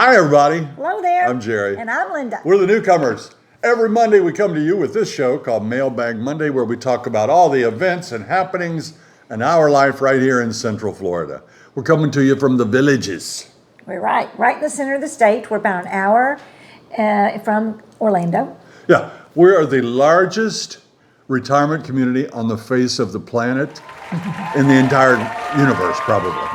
Hi, everybody. Hello there. I'm Jerry. And I'm Linda. We're the Newcomers. Every Monday we come to you with this show called Mailbag Monday, where we talk about all the events and happenings in our life right here in Central Florida. We're coming to you from the villages. We're right in the center of the state. We're about an hour from Orlando. Yeah, we are the largest retirement community on the face of the planet, in the entire universe, probably.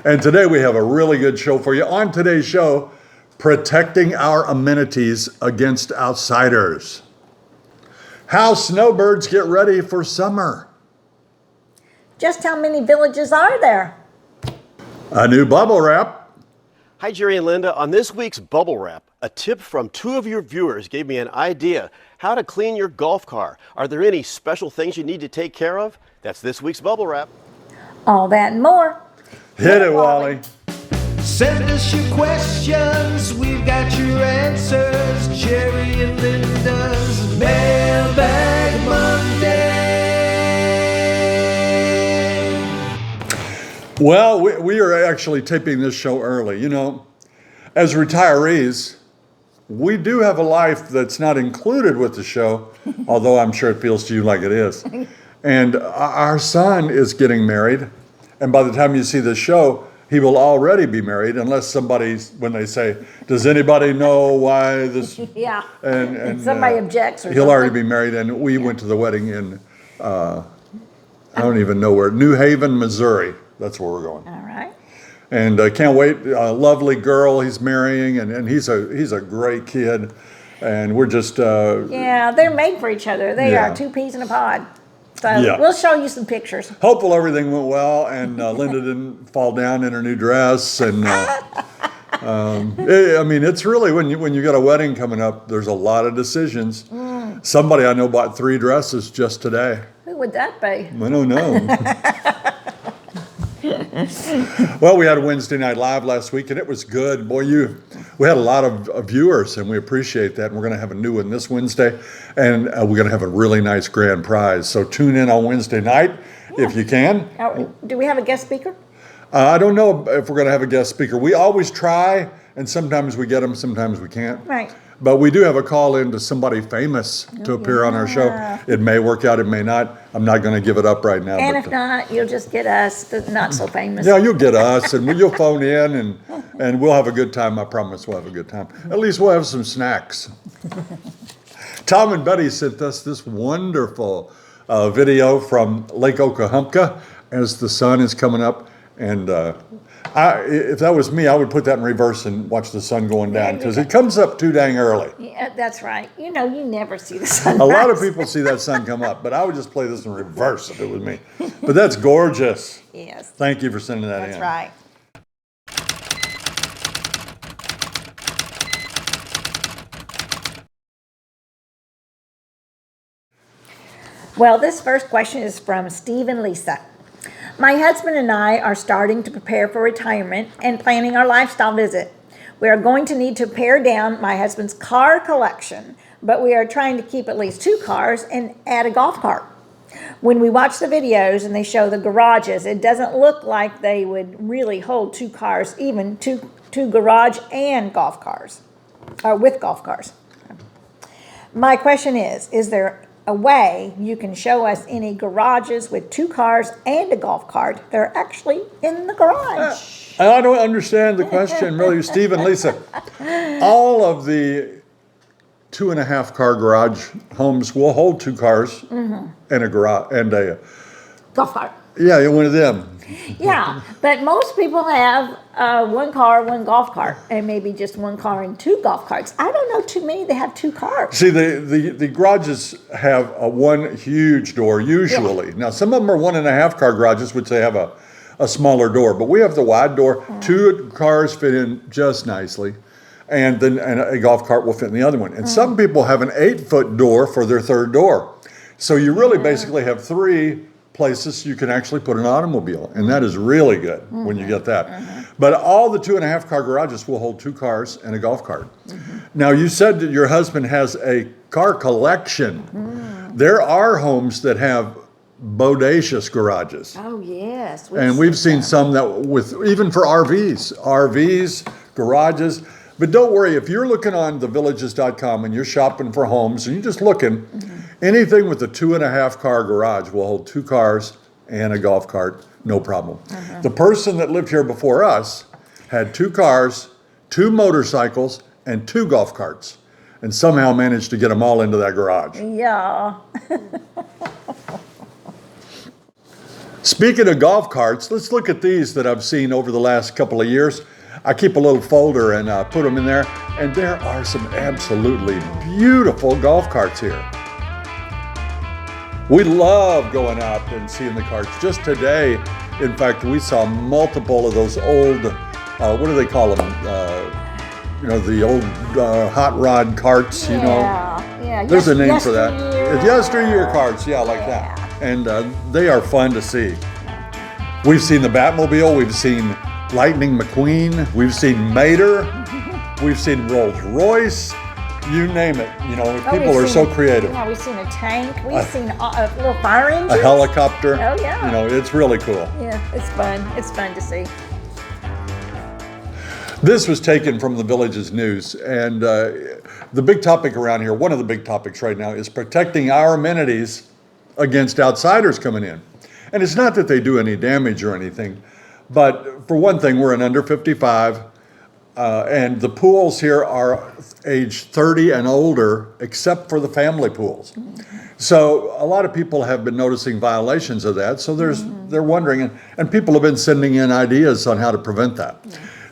And today we have a really good show for you. On today's show, protecting our amenities against outsiders. How snowbirds get ready for summer. Just how many villages are there? A new bubble wrap. Hi, Jerry and Linda. On this week's Bubble Wrap, a tip from two of your viewers gave me an idea how to clean your golf car. Are there any special things you need to take care of? That's this week's Bubble Wrap. All that and more. Hit it, Wally. Send us your questions, we've got your answers. Jerry and Linda's Mailbag Monday. Well, we are actually taping this show early. You know, as retirees, we do have a life that's not included with the show, although I'm sure it feels to you like it is. And our son is getting married. And by the time you see the show, he will already be married, unless somebody, when they say, does anybody know why this? Yeah. And somebody objects or he'll something. already be married. And we went to the wedding in, I don't even know where, New Haven, Missouri. That's where we're going. All right. And can't wait. A lovely girl he's marrying, and he's a great kid. And we're just... yeah, they're made for each other. They Yeah. are two peas in a pod. So Yeah. we'll show you some pictures. hopeful everything went well, and Linda didn't fall down in her new dress. And I mean, it's really when you got a wedding coming up, there's a lot of decisions. Somebody I know bought 3 dresses just today. Who would that be? I don't know. Well, we had a Wednesday Night Live last week, and it was good. Boy, we had a lot of viewers, and we appreciate that. And we're going to have a new one this Wednesday, and we're going to have a really nice grand prize. So tune in on Wednesday night if you can. Do we have a guest speaker? I don't know if we're going to have a guest speaker. We always try, and sometimes we get them, sometimes we can't. Right. But we do have a call in to somebody famous to appear on our show. It may work out, it may not. I'm not going to give it up right now. And but, if not, you'll just get us, the not so famous. yeah, you'll get us, and you'll phone in, and we'll have a good time. I promise we'll have a good time. At least we'll have some snacks. Tom and Betty sent us this wonderful video from Lake Oklahoma as the sun is coming up. And if that was me, I would put that in reverse and watch the sun going down, because it comes up too dang early. Yeah, that's right. You know, you never see the sun. A lot of people see that sun come up, but I would just play this in reverse if it was me. But that's gorgeous. Yes. Thank you for sending that in. That's right. Well, this first question is from Steve and Lisa. My husband and I are starting to prepare for retirement and planning our lifestyle visit. We are going to need to pare down my husband's car collection, but we are trying to keep at least 2 cars and add a golf cart. When we watch the videos and they show the garages, it doesn't look like they would really hold 2 cars, even two garage and golf cars, or with golf cars. My question is there a way you can show us any garages with 2 cars and a golf cart that are actually in the garage? I don't understand the question, really, Steve and Lisa. All of the 2.5 car garage homes will hold 2 cars and a garage and a Golf cart. yeah, one of them. Yeah, but most people have 1 car, 1 golf cart, and maybe just 1 car and 2 golf carts. I don't know too many that have 2 cars. See, the garages have one huge door usually. Now, some of them are 1.5 car garages, which they have a smaller door, but we have the wide door. 2 cars fit in just nicely, and then a golf cart will fit in the other one. And some people have an 8-foot door for their 3rd door. So you really basically have 3 places you can actually put an automobile, and that is really good when you get that. But all the 2.5 car garages will hold 2 cars and a golf cart. Now, you said that your husband has a car collection. There are homes that have bodacious garages. Oh, yes. And we've seen some that with, even for RVs, garages. But don't worry, if you're looking on thevillages.com and you're shopping for homes and you're just looking, anything with a 2.5 car garage will hold 2 cars and a golf cart, no problem. The person that lived here before us had 2 cars, 2 motorcycles, and 2 golf carts, and somehow managed to get them all into that garage. Yeah. Speaking of golf carts, let's look at these that I've seen over the last couple of years. I keep a little folder and put them in there, and there are some absolutely beautiful golf carts here. We love going out and seeing the carts. Just today, in fact, we saw multiple of those old, what do they call them? The old hot rod carts, you know. Yeah. There's a name for that. Yesteryear. It's yesteryear carts, yeah, like that. And they are fun to see. We've seen the Batmobile, we've seen Lightning McQueen, we've seen Mater, we've seen Rolls Royce, you name it. You know, people are so creative. Yeah, we've seen a tank, we've seen a little fire engine. A helicopter. Oh, yeah. You know, it's really cool. Yeah, it's fun. It's fun to see. This was taken from the Villages News, and the big topic around here, one of the big topics right now, is protecting our amenities against outsiders coming in. And it's not that they do any damage or anything, but for one thing, we're an under 55, and the pools here are age 30 and older, except for the family pools. So a lot of people have been noticing violations of that, so they're wondering, and people have been sending in ideas on how to prevent that.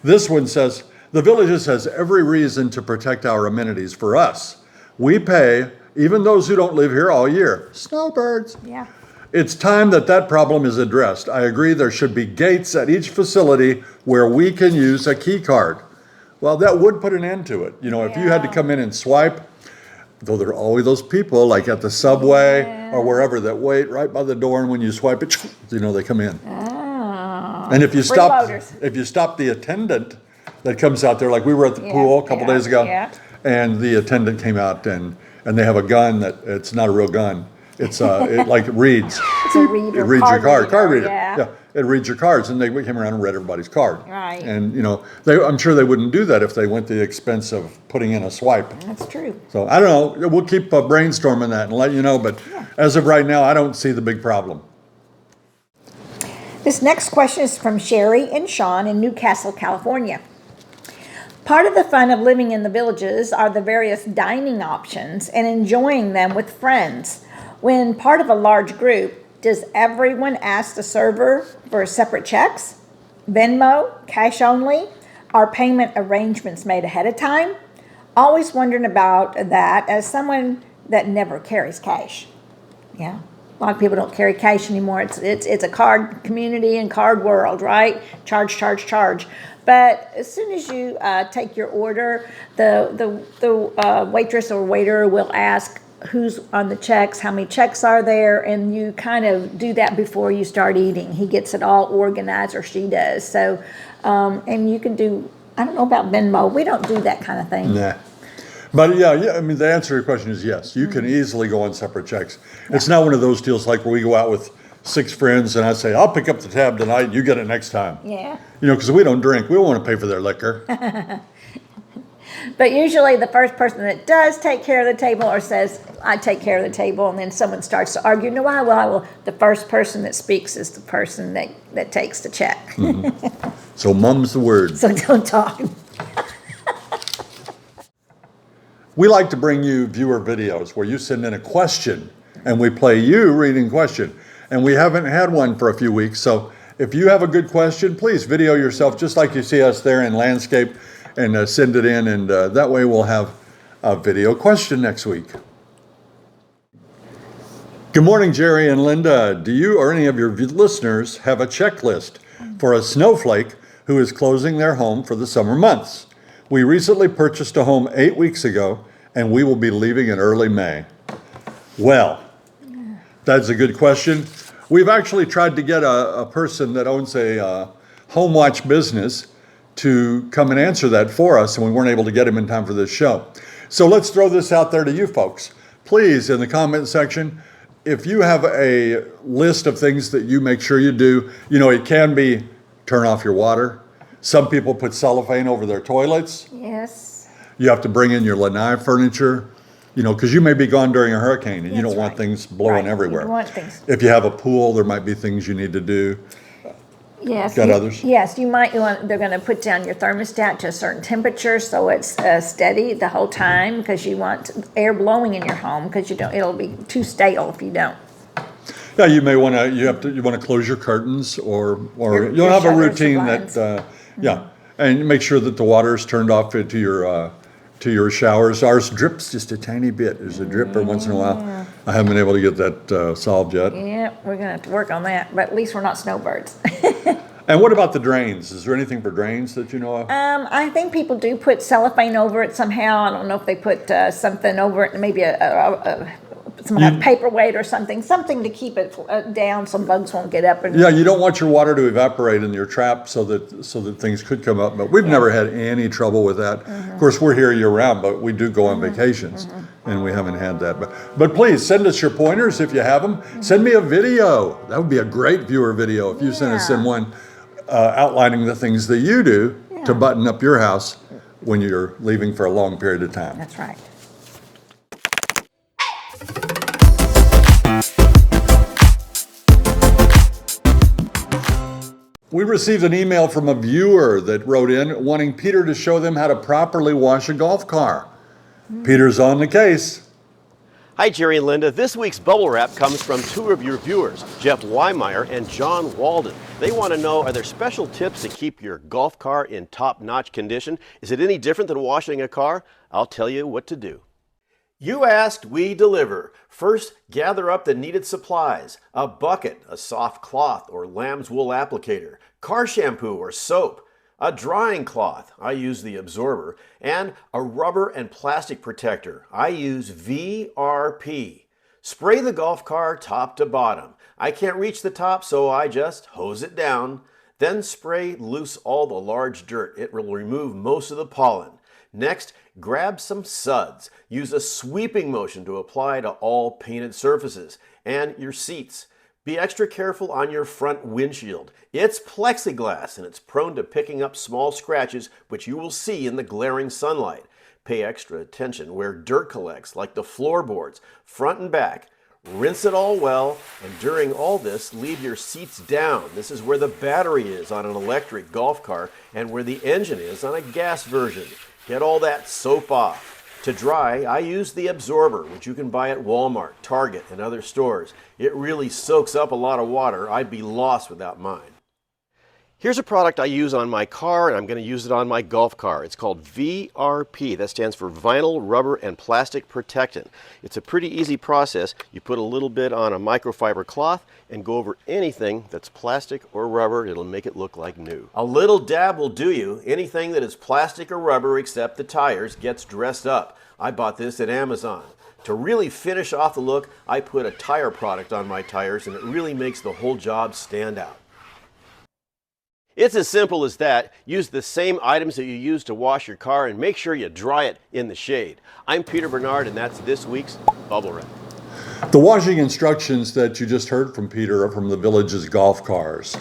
This one says, the Villages has every reason to protect our amenities for us. We pay, even those who don't live here all year, snowbirds. Yeah. It's time that problem is addressed. I agree there should be gates at each facility where we can use a key card. Well, that would put an end to it. You know, if you had to come in and swipe, though there are always those people like at the subway or wherever that wait right by the door, and when you swipe it, you know, they come in. And if you stop the attendant that comes out there, like we were at the pool a couple days ago, and the attendant came out and they have a gun that it's not a real gun. It's it like reads. It's a reader. It reads your card. Card reader. Yeah. It reads your cards, and they came around and read everybody's card. Right. And you know, I'm sure they wouldn't do that if they went the expense of putting in a swipe. That's true. So I don't know. We'll keep brainstorming that and let you know. But as of right now, I don't see the big problem. This next question is from Sherry and Sean in Newcastle, California. Part of the fun of living in the Villages are the various dining options and enjoying them with friends. When part of a large group, does everyone ask the server for separate checks? Venmo, cash only? Are payment arrangements made ahead of time? Always wondering about that as someone that never carries cash. Yeah. A lot of people don't carry cash anymore. It's a card community and card world, right? Charge. But as soon as you take your order, the waitress or waiter will ask who's on the checks, how many checks are there, and you kind of do that before you start eating. He gets it all organized, or she does. So, and you can do, I don't know about Venmo. We don't do that kind of thing. Nah. But yeah, I mean, the answer to your question is yes. You can easily go on separate checks. It's not one of those deals like where we go out with 6 friends and I say, I'll pick up the tab tonight, you get it next time. Yeah. You know, because we don't drink. We don't want to pay for their liquor. But usually the first person that does take care of the table or says, I take care of the table, and then someone starts to argue, no, I will. The first person that speaks is the person that takes the check. So mum's the word. So don't talk. We like to bring you viewer videos where you send in a question and we play you reading question. And we haven't had one for a few weeks. So if you have a good question, please video yourself just like you see us there in landscape and send it in. And that way we'll have a video question next week. Good morning, Jerry and Linda. Do you or any of your listeners have a checklist for a snowflake who is closing their home for the summer months? We recently purchased a home 8 weeks ago, and we will be leaving in early May. Well, that's a good question. We've actually tried to get a person that owns a home watch business to come and answer that for us, and we weren't able to get him in time for this show. So let's throw this out there to you folks. Please, in the comment section, if you have a list of things that you make sure you do, you know, it can be turn off your water, Some people put cellophane over their toilets. Yes. You have to bring in your lanai furniture, because you may be gone during a hurricane and you That's don't want right. things blowing Right. everywhere. You want things. If you have a pool, there might be things you need to do. Yes. Got others? Yes, you might want, they're gonna put down your thermostat to a certain temperature so it's steady the whole time, because you want air blowing in your home, because it'll be too stale if you don't. Yeah, you may want to, you want to close your curtains or Your you'll have a shutters, your routine blinds. that, yeah. And make sure that the water is turned off to your showers. Ours drips just a tiny bit. There's a drip every once in a while. I haven't been able to get that solved yet. Yeah, we're gonna have to work on that, but at least we're not snowbirds. And what about the drains? Is there anything for drains that you know of? I think people do put cellophane over it somehow. I don't know if they put something over it, maybe some kind of paperweight or something to keep it down so bugs won't get up. And Yeah, you don't want your water to evaporate in your trap so that things could come up, but we've never had any trouble with that. Of course, we're here year round, but we do go on vacations and we haven't had that. But please send us your pointers if you have them. Send me a video. That would be a great viewer video if you send us in one outlining the things that you do to button up your house when you're leaving for a long period of time. That's right. We received an email from a viewer that wrote in wanting Peter to show them how to properly wash a golf car. Peter's on the case. Hi, Jerry and Linda. This week's bubble wrap comes from two of your viewers, Jeff Weimeyer and John Walden. They want to know, are there special tips to keep your golf car in top-notch condition? Is it any different than washing a car? I'll tell you what to do. You asked, we deliver. First, gather up the needed supplies: a bucket, a soft cloth or lamb's wool applicator, car shampoo or soap, a drying cloth, I use the absorber, and a rubber and plastic protector, I use VRP. Spray the golf car top to bottom. I can't reach the top, so I just hose it down. Then spray loose all the large dirt. It will remove most of the pollen. Next, grab some suds. Use a sweeping motion to apply to all painted surfaces and your seats. Be extra careful on your front windshield. It's plexiglass and it's prone to picking up small scratches, which you will see in the glaring sunlight. Pay extra attention where dirt collects, like the floorboards, front and back. Rinse it all well, and during all this, leave your seats down. This is where the battery is on an electric golf car and where the engine is on a gas version. Get all that soap off. To dry, I use the absorber, which you can buy at Walmart, Target, and other stores. It really soaks up a lot of water. I'd be lost without mine. Here's a product I use on my car, and I'm going to use it on my golf car. It's called VRP. That stands for Vinyl Rubber and Plastic Protectant. It's a pretty easy process. You put a little bit on a microfiber cloth and go over anything that's plastic or rubber. It'll make it look like new. A little dab will do you. Anything that is plastic or rubber except the tires gets dressed up. I bought this at Amazon. To really finish off the look, I put a tire product on my tires, and it really makes the whole job stand out. It's as simple as that. Use the same items that you use to wash your car and make sure you dry it in the shade. I'm Peter Bernard, and that's this week's Bubble Wrap. The washing instructions that you just heard from Peter are from the Village's golf cars.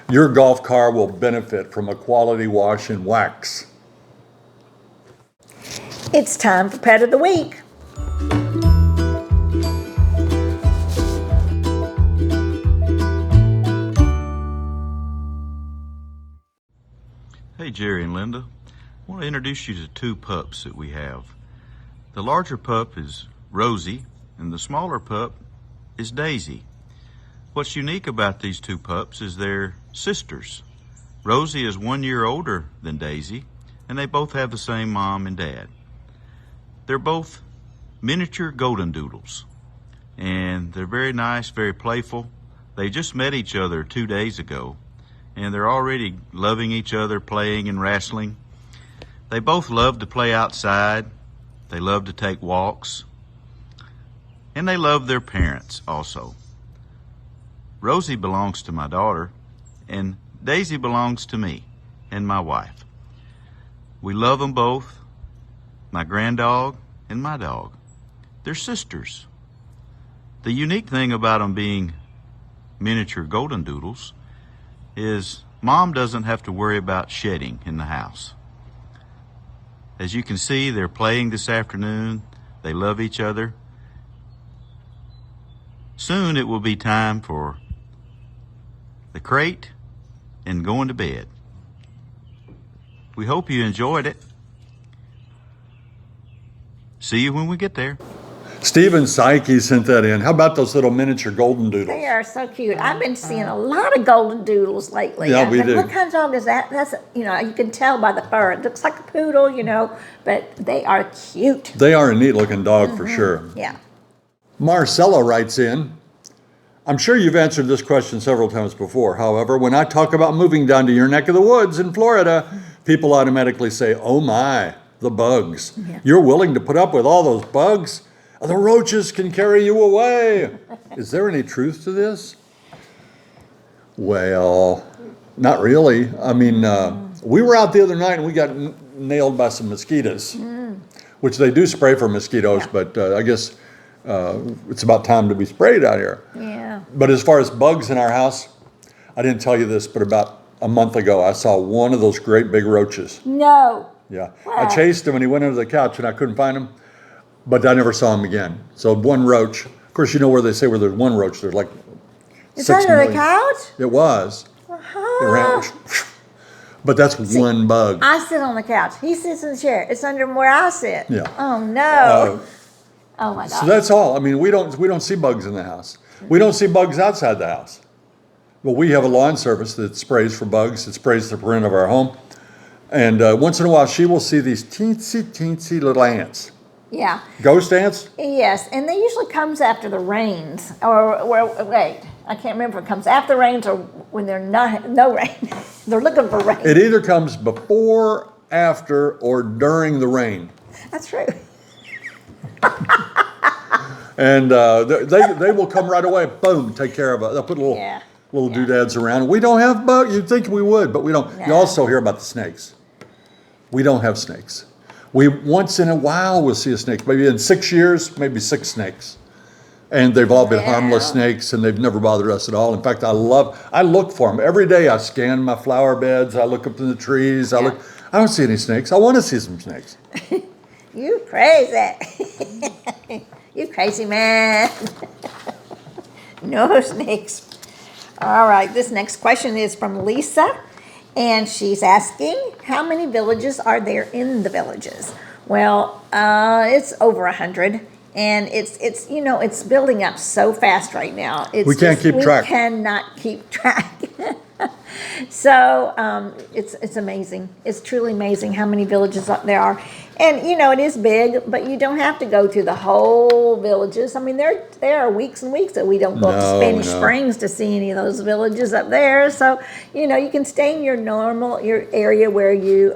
Your golf car will benefit from a quality wash and wax. It's time for Pet of the Week. Hey Jerry and Linda, I want to introduce you to two pups that we have. The larger pup is Rosie and the smaller pup is Daisy. What's unique about these two pups is they're sisters. Rosie is 1 year older than Daisy and they both have the same mom and dad. They're both miniature golden doodles and they're very nice, very playful. They just met each other 2 days ago. And they're already loving each other, playing and wrestling. They both love to play outside. They love to take walks. And they love their parents also. Rosie belongs to my daughter, and Daisy belongs to me and my wife. We love them both, my granddog and my dog. They're sisters. The unique thing about them being miniature golden doodles is Mom doesn't have to worry about shedding in the house. As you can see, they're playing this afternoon. They love each other. Soon it will be time for the crate and going to bed. We hope you enjoyed it. See you when we get there. Stephen Psyche sent that in. How about those little miniature golden doodles? They are so cute. I've been seeing a lot of golden doodles lately. Yeah, we do. What kind of dog is that? That's, you can tell by the fur. It looks like a poodle, but they are cute. They are a neat looking dog for sure. Yeah. Marcella writes in, I'm sure you've answered this question several times before. However, when I talk about moving down to your neck of the woods in Florida, people automatically say, oh my, the bugs. Yeah. You're willing to put up with all those bugs? The roaches can carry you away. Is there any truth to this? Well, not really. I mean, we were out the other night and we got nailed by some mosquitoes, which they do spray for mosquitoes, Yeah. but I guess it's about time to be sprayed out here. Yeah. But as far as bugs in our house, I didn't tell you this, but about a month ago, I saw one of those great big roaches. No. Yeah. Wow. I chased him and he went under the couch and I couldn't find him, but I never saw him again. So one roach, of course, you know where they say where there's one roach, there's like It's 6 under the million. couch? It was. It ran, but that's one bug. I sit on the couch. He sits in the chair. It's under where I sit. Yeah. Oh, no. Oh, my God. So that's all. I mean, we don't see bugs in the house. We don't see bugs outside the house. But we have a lawn service that sprays for bugs. It sprays the perimeter of our home. And once in a while, she will see these teensy little ants. Yeah. Ghost ants? Yes, and they usually comes after the rains. Wait, I can't remember if it comes after the rains or when there's no rain. They're looking for rain. It either comes before, after, or during the rain. That's true. And they will come right away, boom, take care of it. They'll put little doodads around. We don't have bugs. You'd think we would, but we don't. You No. also hear about the snakes. We don't have snakes. We once in a while will see a snake. Maybe in 6 years, maybe 6 snakes. And they've all been harmless snakes and they've never bothered us at all. In fact, I look for them. Every day I scan my flower beds. I look up in the trees. I don't see any snakes. I want to see some snakes. You crazy. You crazy man. No snakes. All right, this next question is from Lisa, and she's asking, how many villages are there in the villages? Well, it's over 100, and it's building up so fast right now. We can't keep track. We cannot keep track. So it's amazing. It's truly amazing how many villages there are. And, it is big, but you don't have to go to the whole villages. I mean, there are weeks and weeks that we don't go up to Spanish Springs to see any of those villages up there. So, you can stay in your area where you,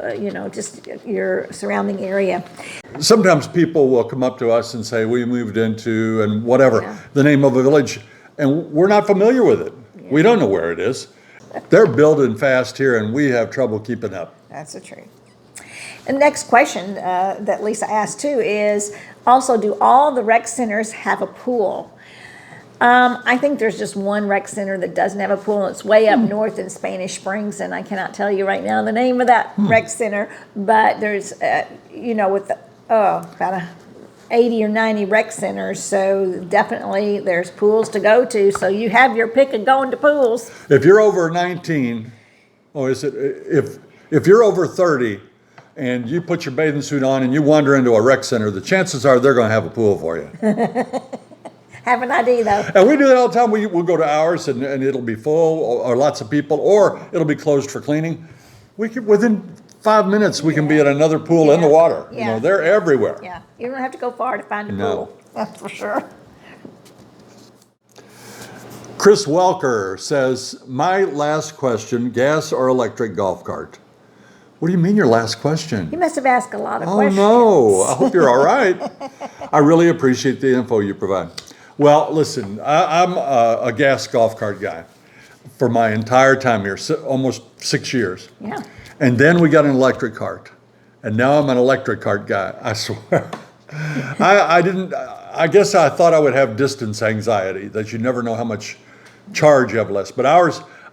just your surrounding area. Sometimes people will come up to us and say, we moved into, and whatever, the name of a village, and we're not familiar with it. Yeah. We don't know where it is. They're building fast here, and we have trouble keeping up. That's the truth. The next question that Lisa asked too is also, do all the rec centers have a pool? I think there's just one rec center that doesn't have a pool. It's way up north in Spanish Springs, and I cannot tell you right now the name of that rec center. But there's, about 80 or 90 rec centers, so definitely there's pools to go to. So you have your pick of going to pools. If you're over 19, or is it if you're over 30, and you put your bathing suit on and you wander into a rec center, the chances are they're going to have a pool for you. Have an idea, though. And we do that all the time. We'll go to ours and it'll be full or lots of people, or it'll be closed for cleaning. Within 5 minutes, we can be at another pool in the water. Yeah. They're everywhere. Yeah, you don't have to go far to find a pool. That's for sure. Chris Welker says, my last question, gas or electric golf cart? What do you mean your last question? You must have asked a lot of Oh, questions. no. I hope you're all right. I really appreciate the info you provide. Well, listen, I'm a gas golf cart guy for my entire time here, almost 6 years. Yeah. And then we got an electric cart. And now I'm an electric cart guy, I swear. I guess I thought I would have distance anxiety, that you never know how much charge you have left. But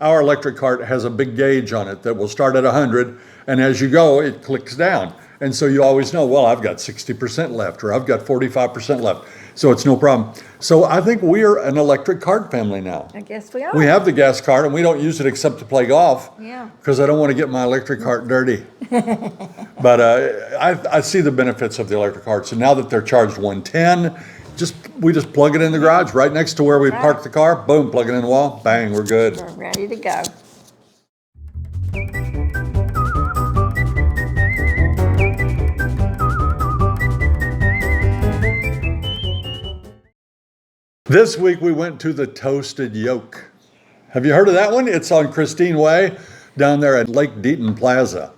Our electric cart has a big gauge on it that will start at 100, and as you go, it clicks down. And so you always know, well, I've got 60% left, or I've got 45% left. So it's no problem. So I think we're an electric cart family now. I guess we are. We have the gas cart, and we don't use it except to play golf. Yeah. Because I don't want to get my electric cart dirty. But I see the benefits of the electric carts. And now that they're charged 110, we just plug it in the garage right next to where we park the car. Boom, plug it in the wall. Bang, we're good. We're ready to go. This week we went to the Toasted Yolk. Have you heard of that one? It's on Christine Way down there at Lake Deaton Plaza.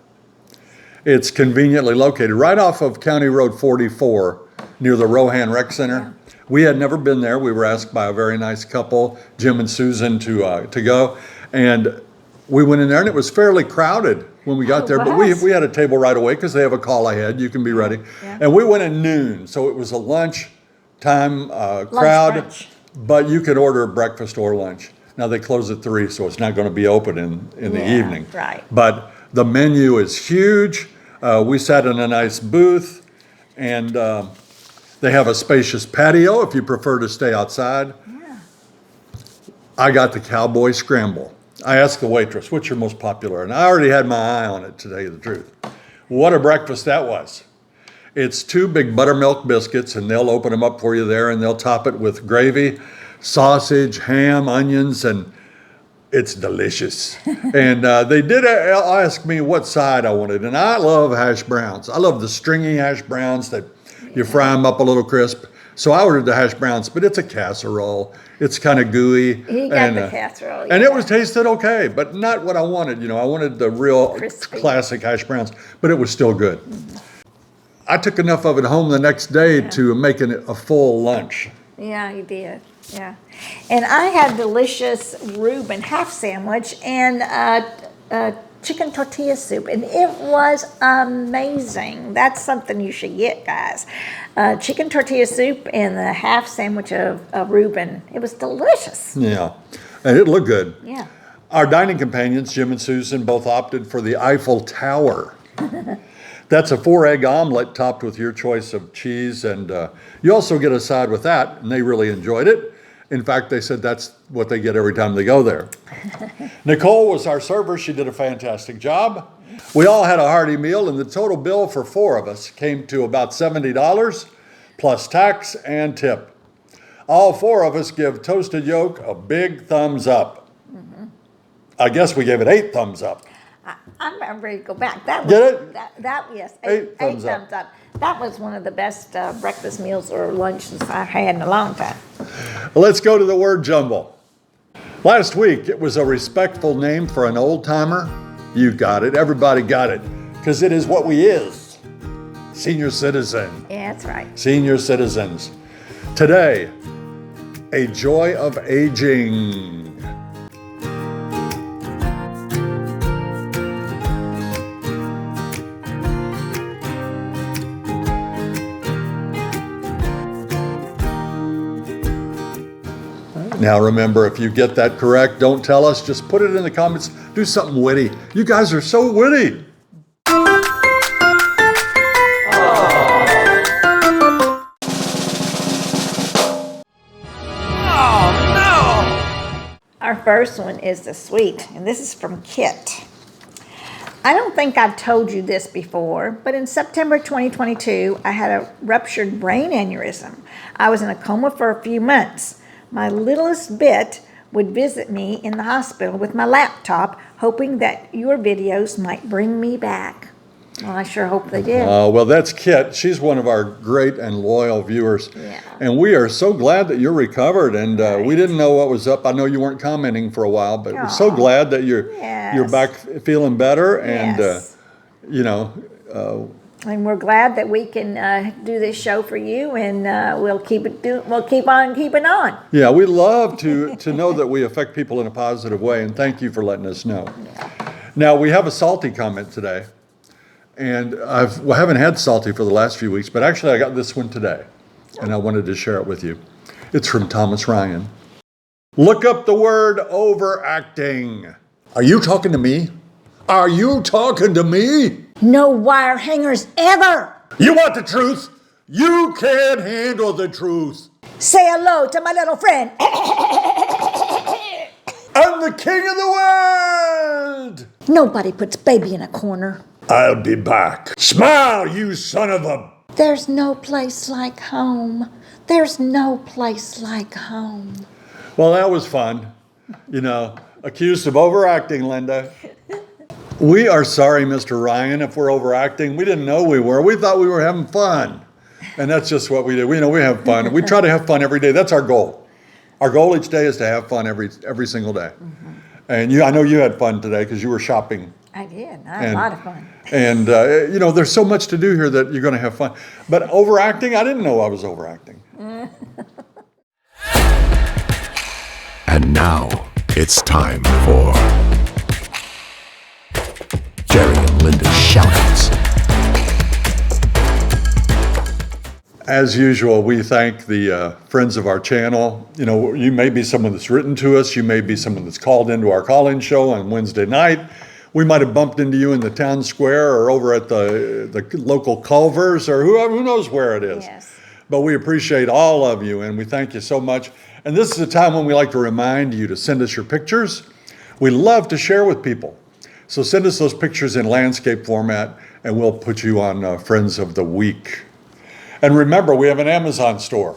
It's conveniently located right off of County Road 44 near the Rohan Rec Center. We had never been there. We were asked by a very nice couple, Jim and Susan, to go. And we went in there and it was fairly crowded when we got there. But we had a table right away because they have a call ahead. You can be ready. Yeah. And we went at noon. So it was a lunch time crowd, brunch. but you could order breakfast or lunch. Now they close at 3, so it's not going to be open in the evening. Right. But the menu is huge. We sat in a nice booth, and they have a spacious patio if you prefer to stay outside. Yeah. I got the Cowboy Scramble. I asked the waitress, what's your most popular? And I already had my eye on it, to tell you the truth. What a breakfast that was. It's 2 big buttermilk biscuits, and they'll open them up for you there, and they'll top it with gravy, sausage, ham, onions, and it's delicious. And they did ask me what side I wanted, and I love hash browns. I love the stringy hash browns that you fry them up a little crisp. So I ordered the hash browns, but it's a casserole. It's kind of gooey. He got the casserole. And it was tasted okay, but not what I wanted. I wanted the real Crispy. classic hash browns, but it was still good. I took enough of it home the next day to make it a full lunch. Yeah, you did. Yeah. And I had delicious Reuben half sandwich and chicken tortilla soup, and it was amazing. That's something you should get, guys. Chicken tortilla soup and the half sandwich of Reuben. It was delicious. Yeah, and it looked good. Yeah. Our dining companions, Jim and Susan, both opted for the Eiffel Tower. That's a 4-egg omelet topped with your choice of cheese, and you also get a side with that, and they really enjoyed it. In fact, they said that's what they get every time they go there. Nicole was our server. She did a fantastic job. We all had a hearty meal, and the total bill for 4 of us came to about $70, plus tax and tip. All 4 of us give Toasted Yolk a big thumbs up. Mm-hmm. I guess we gave it 8 thumbs up. I'm ready to go back. That was, Get it? Yes, 8 thumbs thumbs up. That was one of the best breakfast meals or lunches I've had in a long time. Let's go to the word jumble. Last week, it was a respectful name for an old timer. You got it. Everybody got it. Because it is what we is. Senior citizen. Yeah, that's right. Senior citizens. Today, a joy of aging. Now remember, if you get that correct, don't tell us, just put it in the comments. Do something witty. You guys are so witty. Our first one is the sweet, and this is from Kit. I don't think I've told you this before, but in September 2022, I had a ruptured brain aneurysm. I was in a coma for a few months. My littlest bit would visit me in the hospital with my laptop, hoping that your videos might bring me back. Well, I sure hope they did. Well, that's Kit. She's one of our great and loyal viewers. Yeah. And we are so glad that you're recovered. And we didn't know what was up. I know you weren't commenting for a while, but we're so glad that you're back feeling better. And, Yes. And we're glad that we can do this show for you, and we'll keep on keeping on. Yeah, we love to know that we affect people in a positive way, and thank you for letting us know. Now, we have a salty comment today, and I haven't had salty for the last few weeks, but actually I got this one today, and I wanted to share it with you. It's from Thomas Ryan. Look up the word overacting. Are you talking to me? Are you talking to me? No wire hangers ever. You want the truth? You can't handle the truth. Say hello to my little friend. I'm the king of the world. Nobody puts baby in a corner. I'll be back. Smile, you son of a... There's no place like home. There's no place like home. Well, that was fun. You know, accused of overacting, Linda. We are sorry, Mr. Ryan, if we're overacting. We didn't know we were. We thought we were having fun. And that's just what we do. We know we have fun. We try to have fun every day. That's our goal. Our goal each day is to have fun every single day. Mm-hmm. And I know you had fun today because you were shopping. I did. I had a lot of fun. And, you know, there's so much to do here that you're going to have fun. But overacting, I didn't know I was overacting. And now it's time for Jerry and Linda's shoutouts. As usual, we thank the friends of our channel. You know, you may be someone that's written to us. You may be someone that's called into our call-in show on Wednesday night. We might have bumped into you in the town square or over at the local Culvers or who knows where it is. Yes. But we appreciate all of you and we thank you so much. And this is a time when we like to remind you to send us your pictures. We love to share with people. So send us those pictures in landscape format and we'll put you on Friends of the Week. And remember, we have an Amazon store.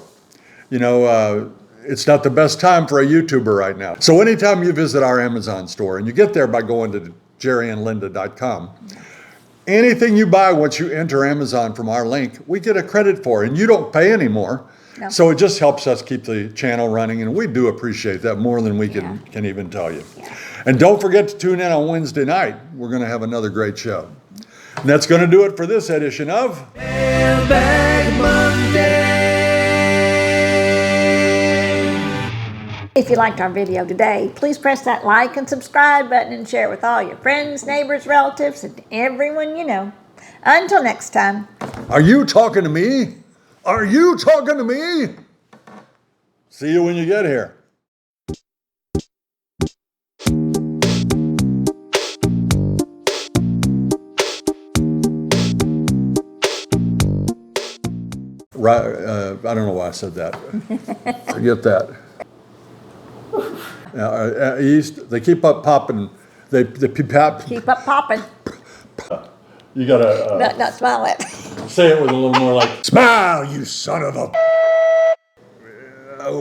You know, it's not the best time for a YouTuber right now. So anytime you visit our Amazon store, and you get there by going to jerryandlinda.com, anything you buy once you enter Amazon from our link, we get a credit for, and you don't pay anymore. No. So it just helps us keep the channel running, and we do appreciate that more than we can even tell you. Yeah. And don't forget to tune in on Wednesday night. We're going to have another great show. And that's going to do it for this edition of Mailbag Monday. If you liked our video today, please press that like and subscribe button and share it with all your friends, neighbors, relatives, and everyone you know. Until next time. Are you talking to me? Are you talking to me? See you when you get here. Right, I don't know why I said that. Forget that. East, they keep up popping. They keep up popping. You gotta not smile it. Say it with a little more like, smile, you son of a...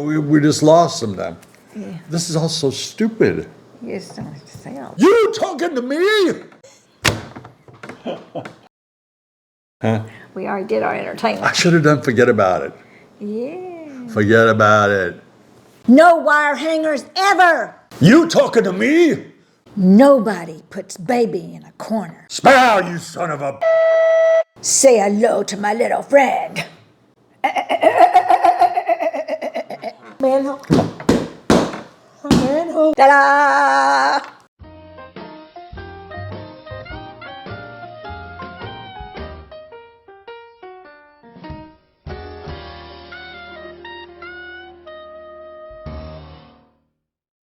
we just lost some time. Yeah. This is all so stupid. You just don't have to say all. You talking to me? Huh? We already did our entertainment. I should have done forget about it. Yeah. Forget about it. No wire hangers ever. You talking to me? Nobody puts baby in a corner. Smile, you son of a... Say hello to my little friend. Man, ta-da!